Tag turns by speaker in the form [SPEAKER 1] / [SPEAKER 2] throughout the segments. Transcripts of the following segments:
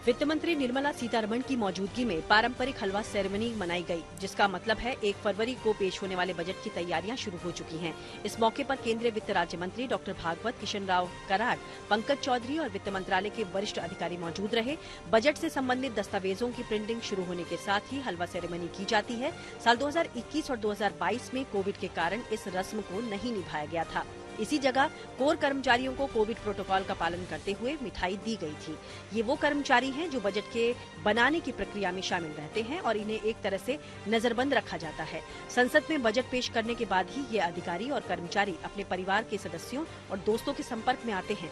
[SPEAKER 1] वित्त मंत्री निर्मला सीतारमण की मौजूदगी में पारंपरिक हलवा सेरेमनी मनाई गई, जिसका मतलब है 1 फरवरी को पेश होने वाले बजट की तैयारियां शुरू हो चुकी हैं। इस मौके पर केंद्रीय वित्त राज्य मंत्री डॉक्टर भागवत, किशन राव कराड़, पंकज चौधरी और वित्त मंत्रालय के वरिष्ठ अधिकारी मौजूद रहे। बजट से संबंधित दस्तावेजों की प्रिंटिंग शुरू होने के साथ ही हलवा सेरेमनी की जाती है। साल 2021 और 2022 में कोविड के कारण इस रस्म को नहीं निभाया गया था। इसी जगह कोर कर्मचारियों को कोविड प्रोटोकॉल का पालन करते हुए मिठाई दी गई थी। ये वो कर्मचारी हैं जो बजट के बनाने की प्रक्रिया में शामिल रहते हैं और इन्हें एक तरह से नजरबंद रखा जाता है। संसद में बजट पेश करने के बाद ही ये अधिकारी और कर्मचारी अपने परिवार के सदस्यों और दोस्तों के संपर्क में आते हैं।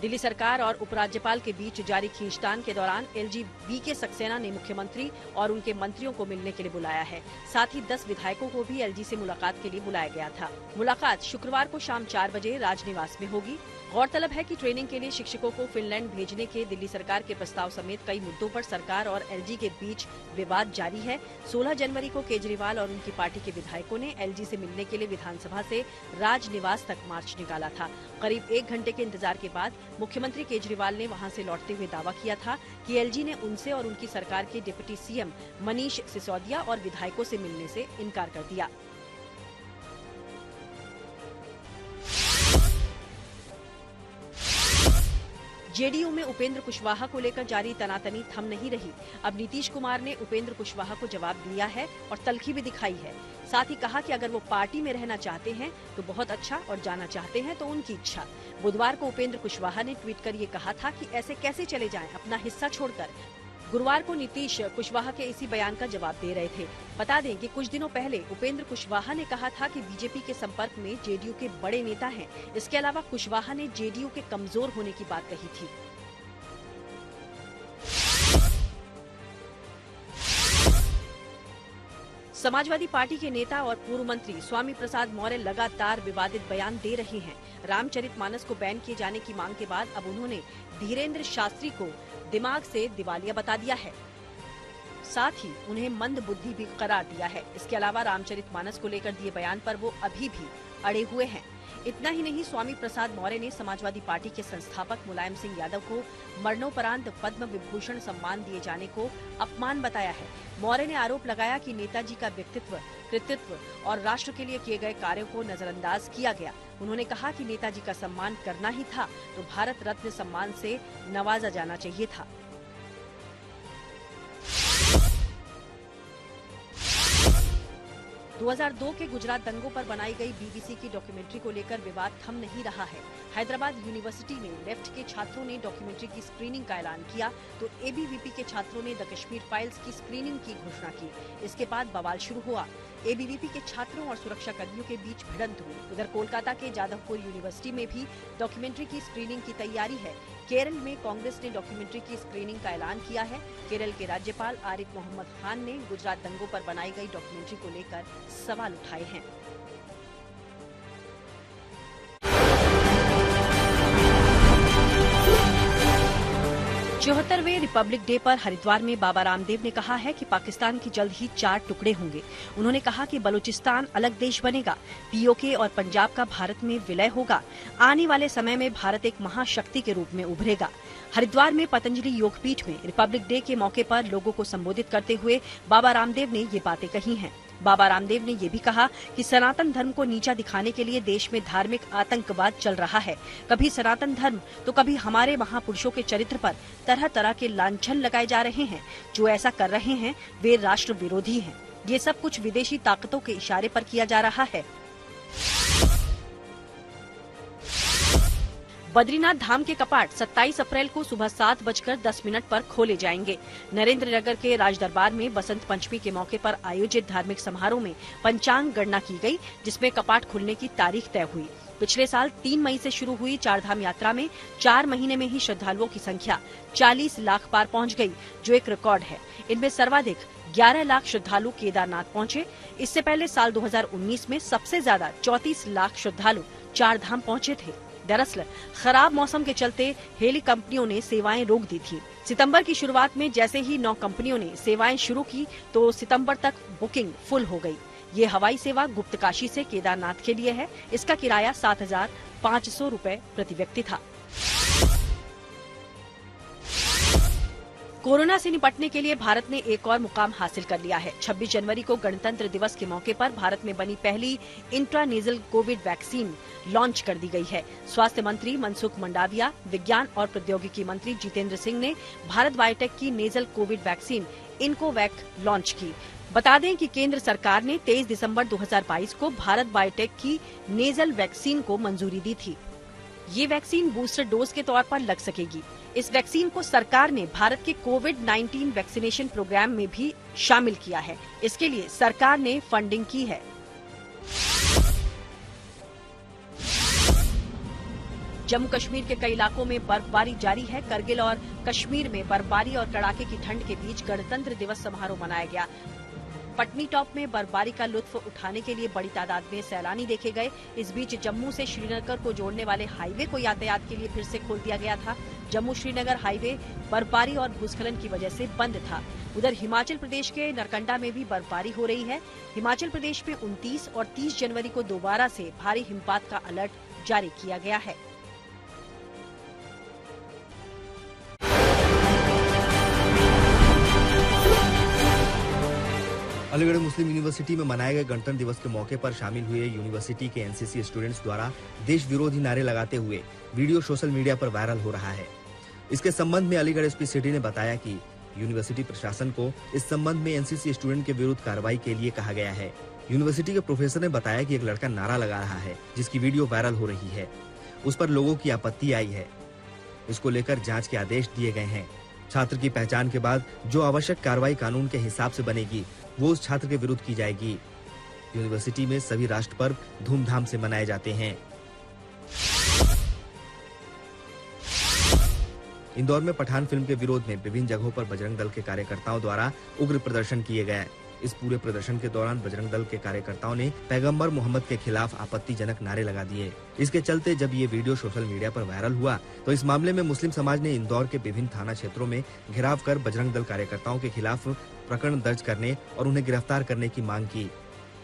[SPEAKER 1] दिल्ली सरकार और उपराज्यपाल के बीच जारी खींचतान के दौरान एलजी वीके सक्सेना ने मुख्यमंत्री और उनके मंत्रियों को मिलने के लिए बुलाया है। साथ ही 10 विधायकों को भी एलजी से मुलाकात के लिए बुलाया गया था। मुलाकात शुक्रवार को शाम 4 बजे राजनिवास में होगी। गौरतलब है कि ट्रेनिंग के लिए शिक्षकों को फिनलैंड भेजने के दिल्ली सरकार के प्रस्ताव समेत कई मुद्दों पर सरकार और एलजी के बीच विवाद जारी है। 16 जनवरी को केजरीवाल और उनकी पार्टी के विधायकों ने एलजी से मिलने के लिए विधानसभा से राजनिवास तक मार्च निकाला था। करीब 1 घंटे के इंतजार के बाद मुख्यमंत्री केजरीवाल ने वहां से लौटते हुए दावा किया था कि एलजी ने उनसे और उनकी सरकार के डिप्टी सीएम मनीष सिसोदिया और विधायकों से मिलने से इनकार कर दिया। जेडीयू में उपेंद्र कुशवाहा को लेकर जारी तनातनी थम नहीं रही। अब नीतीश कुमार ने उपेंद्र कुशवाहा को जवाब दिया है और तल्खी भी दिखाई है। साथ ही कहा कि अगर वो पार्टी में रहना चाहते हैं तो बहुत अच्छा और जाना चाहते हैं तो उनकी इच्छा। बुधवार को उपेंद्र कुशवाहा ने ट्वीट कर ये कहा था कि ऐसे कैसे चले जाएं अपना हिस्सा छोड़कर। गुरुवार को नीतीश कुशवाहा के इसी बयान का जवाब दे रहे थे। बता दें कि कुछ दिनों पहले उपेंद्र कुशवाहा ने कहा था कि बीजेपी के संपर्क में जेडीयू के बड़े नेता हैं। इसके अलावा कुशवाहा ने जेडीयू के कमजोर होने की बात कही थी। समाजवादी पार्टी के नेता और पूर्व मंत्री स्वामी प्रसाद मौर्य लगातार विवादित बयान दे रहे हैं। रामचरितमानस को बैन किए जाने की मांग के बाद अब उन्होंने धीरेन्द्र शास्त्री को दिमाग से दिवालिया बता दिया है। साथ ही उन्हें मंद बुद्धि भी करार दिया है। इसके अलावा रामचरितमानस को लेकर दिए बयान पर वो अभी भी अड़े हुए हैं। इतना ही नहीं, स्वामी प्रसाद मौर्य ने समाजवादी पार्टी के संस्थापक मुलायम सिंह यादव को मरणोपरांत पद्म विभूषण सम्मान दिए जाने को अपमान बताया है। मौर्य ने आरोप लगाया कि नेताजी का व्यक्तित्व, कृतित्व और राष्ट्र के लिए किए गए कार्यों को नजरअंदाज किया गया। उन्होंने कहा कि नेताजी का सम्मान करना ही था तो भारत रत्न सम्मान से नवाजा जाना चाहिए था। 2002 के गुजरात दंगों पर बनाई गई बीबीसी की डॉक्यूमेंट्री को लेकर विवाद थम नहीं रहा है। हैदराबाद यूनिवर्सिटी में लेफ्ट के छात्रों ने डॉक्यूमेंट्री की स्क्रीनिंग का ऐलान किया तो एबीवीपी के छात्रों ने द कश्मीर फाइल्स की स्क्रीनिंग की घोषणा की। इसके बाद बवाल शुरू हुआ। एबीवीपी के छात्रों और सुरक्षा कर्मियों के बीच भिड़ंत हुई। उधर कोलकाता के जादवपुर यूनिवर्सिटी में भी डॉक्यूमेंट्री की स्क्रीनिंग की तैयारी है। केरल में कांग्रेस ने डॉक्यूमेंट्री की स्क्रीनिंग का ऐलान किया है। केरल के राज्यपाल आरिफ मोहम्मद खान ने गुजरात दंगों पर बनाई गई डॉक्यूमेंट्री को लेकर सवाल उठाए हैं। 74वें रिपब्लिक डे पर हरिद्वार में बाबा रामदेव ने कहा है कि पाकिस्तान की जल्द ही 4 टुकड़े होंगे। उन्होंने कहा कि बलूचिस्तान अलग देश बनेगा, पीओके और पंजाब का भारत में विलय होगा। आने वाले समय में भारत एक महाशक्ति के रूप में उभरेगा। हरिद्वार में पतंजलि योगपीठ में रिपब्लिक डे के मौके पर लोगों को संबोधित करते हुए बाबा रामदेव ने ये बातें कही हैं। बाबा रामदेव ने ये भी कहा कि सनातन धर्म को नीचा दिखाने के लिए देश में धार्मिक आतंकवाद चल रहा है। कभी सनातन धर्म तो कभी हमारे महापुरुषों के चरित्र पर तरह तरह के लांछन लगाए जा रहे हैं। जो ऐसा कर रहे हैं वे राष्ट्र विरोधी हैं। ये सब कुछ विदेशी ताकतों के इशारे पर किया जा रहा है। बद्रीनाथ धाम के कपाट 27 अप्रैल को सुबह 7:10 पर खोले जाएंगे। नरेंद्र नगर के राजदरबार में बसंत पंचमी के मौके पर आयोजित धार्मिक समारोह में पंचांग गणना की गई, जिसमें कपाट खुलने की तारीख तय हुई। पिछले साल 3 मई से शुरू हुई चारधाम यात्रा में 4 महीने में ही श्रद्धालुओं की संख्या 40 लाख पार पहुंच गई, जो एक रिकॉर्ड है। इनमें सर्वाधिक 11 लाख श्रद्धालु केदारनाथ पहुंचे। इससे पहले साल 2019 में सबसे ज्यादा 34 लाख श्रद्धालु चारधाम पहुंचे थे। दरअसल खराब मौसम के चलते हेली कंपनियों ने सेवाएं रोक दी थी। सितंबर की शुरुआत में जैसे ही 9 कंपनियों ने सेवाएं शुरू की तो सितंबर तक बुकिंग फुल हो गई। ये हवाई सेवा गुप्तकाशी से केदारनाथ के लिए है। इसका किराया 7,500 रुपए प्रति व्यक्ति था। कोरोना से निपटने के लिए भारत ने एक और मुकाम हासिल कर लिया है। 26 जनवरी को गणतंत्र दिवस के मौके पर भारत में बनी पहली इंट्रानेजल कोविड वैक्सीन लॉन्च कर दी गई है। स्वास्थ्य मंत्री मनसुख मंडाविया, विज्ञान और प्रौद्योगिकी मंत्री जितेंद्र सिंह ने भारत बायोटेक की nasal Covid vaccine Incovacc launch की। बता दें कि केंद्र सरकार ने 23 दिसंबर 2022 को भारत बायोटेक की नेजल वैक्सीन को मंजूरी दी थी। ये वैक्सीन बूस्टर डोज के तौर पर लग सकेगी। इस वैक्सीन को सरकार ने भारत के कोविड-19 वैक्सीनेशन प्रोग्राम में भी शामिल किया है। इसके लिए सरकार ने फंडिंग की है। जम्मू कश्मीर के कई इलाकों में बर्फबारी जारी है। करगिल और कश्मीर में बर्फबारी और कड़ाके की ठंड के बीच गणतंत्र दिवस समारोह मनाया गया। पटनी टॉप में बर्फबारी का लुत्फ उठाने के लिए बड़ी तादाद में सैलानी देखे गए। इस बीच जम्मू से श्रीनगर को जोड़ने वाले हाईवे को यातायात के लिए फिर से खोल दिया गया था। जम्मू श्रीनगर हाईवे बर्फबारी और भूस्खलन की वजह से बंद था। उधर हिमाचल प्रदेश के नरकंडा में भी बर्फबारी हो रही है। हिमाचल प्रदेश में 29 और 30 जनवरी को दोबारा से भारी हिमपात का अलर्ट जारी किया गया है।
[SPEAKER 2] अलीगढ़ मुस्लिम यूनिवर्सिटी में मनाए गए गणतंत्र दिवस के मौके पर शामिल हुए यूनिवर्सिटी के एनसीसी स्टूडेंट्स द्वारा देश विरोधी नारे लगाते हुए वीडियो सोशल मीडिया पर वायरल हो रहा है। इसके संबंध में अलीगढ़ एसपी सिटी ने बताया कि यूनिवर्सिटी प्रशासन को इस संबंध में एनसीसी स्टूडेंट के विरुद्ध कार्रवाई के लिए कहा गया है। यूनिवर्सिटी के प्रोफेसर ने बताया कि एक लड़का नारा लगा रहा है जिसकी वीडियो वायरल हो रही है। उस पर लोगों की आपत्ति आई है। इसको लेकर जाँच के आदेश दिए गए हैं। छात्र की पहचान के बाद जो आवश्यक कार्रवाई कानून के हिसाब से बनेगी वो उस छात्र के विरुद्ध की जाएगी। यूनिवर्सिटी में सभी राष्ट्र पर्व धूमधाम से मनाए जाते हैं। इंदौर में पठान फिल्म के विरोध में विभिन्न जगहों पर बजरंग दल के कार्यकर्ताओं द्वारा उग्र प्रदर्शन किए गए। इस पूरे प्रदर्शन के दौरान बजरंग दल के कार्यकर्ताओं ने पैगंबर मोहम्मद के खिलाफ आपत्तिजनक नारे लगा दिए। इसके चलते जब ये वीडियो सोशल मीडिया पर वायरल हुआ तो इस मामले में मुस्लिम समाज ने इंदौर के विभिन्न थाना क्षेत्रों में घेराव कर बजरंग दल कार्यकर्ताओं के खिलाफ प्रकरण दर्ज करने और उन्हें गिरफ्तार करने की मांग की।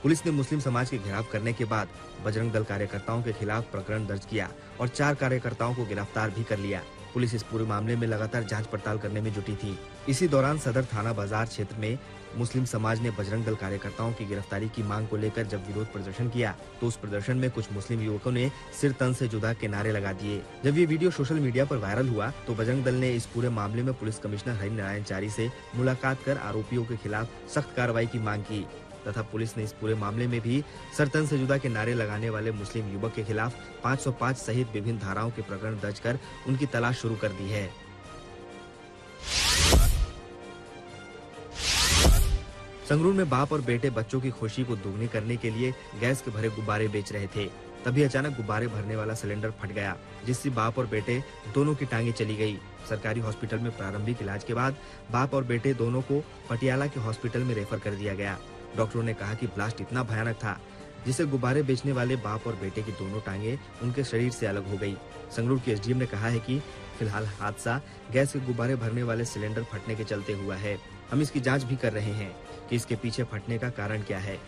[SPEAKER 2] पुलिस ने मुस्लिम समाज के घेराव करने के बाद बजरंग दल कार्यकर्ताओं के खिलाफ प्रकरण दर्ज किया और 4 कार्यकर्ताओं को गिरफ्तार भी कर लिया। पुलिस इस पूरे मामले में लगातार जांच पड़ताल करने में जुटी थी। इसी दौरान सदर थाना बाजार क्षेत्र में मुस्लिम समाज ने बजरंग दल कार्यकर्ताओं की गिरफ्तारी की मांग को लेकर जब विरोध प्रदर्शन किया तो उस प्रदर्शन में कुछ मुस्लिम युवकों ने सिर तन से जुदा के नारे लगा दिए। जब ये वीडियो सोशल मीडिया पर वायरल हुआ तो बजरंग दल ने इस पूरे मामले में पुलिस कमिश्नर हरिनारायण चारी से मुलाकात कर आरोपियों के खिलाफ सख्त कार्रवाई की मांग की तथा पुलिस ने इस पूरे मामले में भी सरतन से जुदा के नारे लगाने वाले मुस्लिम युवक के खिलाफ 505 सहित विभिन्न धाराओं के प्रकरण दर्ज कर उनकी तलाश शुरू कर दी है। संगरूर में बाप और बेटे बच्चों की खुशी को दोगुनी करने के लिए गैस के भरे गुब्बारे बेच रहे थे। तभी अचानक गुब्बारे भरने वाला सिलेंडर फट गया जिससे बाप और बेटे दोनों की टांगे चली गई। सरकारी हॉस्पिटल में प्रारंभिक इलाज के बाद बाप और बेटे दोनों को पटियाला के हॉस्पिटल में रेफर कर दिया गया। डॉक्टरों ने कहा कि ब्लास्ट इतना भयानक था जिससे गुब्बारे बेचने वाले बाप और बेटे की दोनों टांगे उनके शरीर से अलग हो गई। संगरूर के एसडीएम ने कहा है कि फिलहाल हादसा गैस के गुब्बारे भरने वाले सिलेंडर फटने के चलते हुआ है। हम इसकी जांच भी कर रहे हैं कि इसके पीछे फटने का कारण क्या है।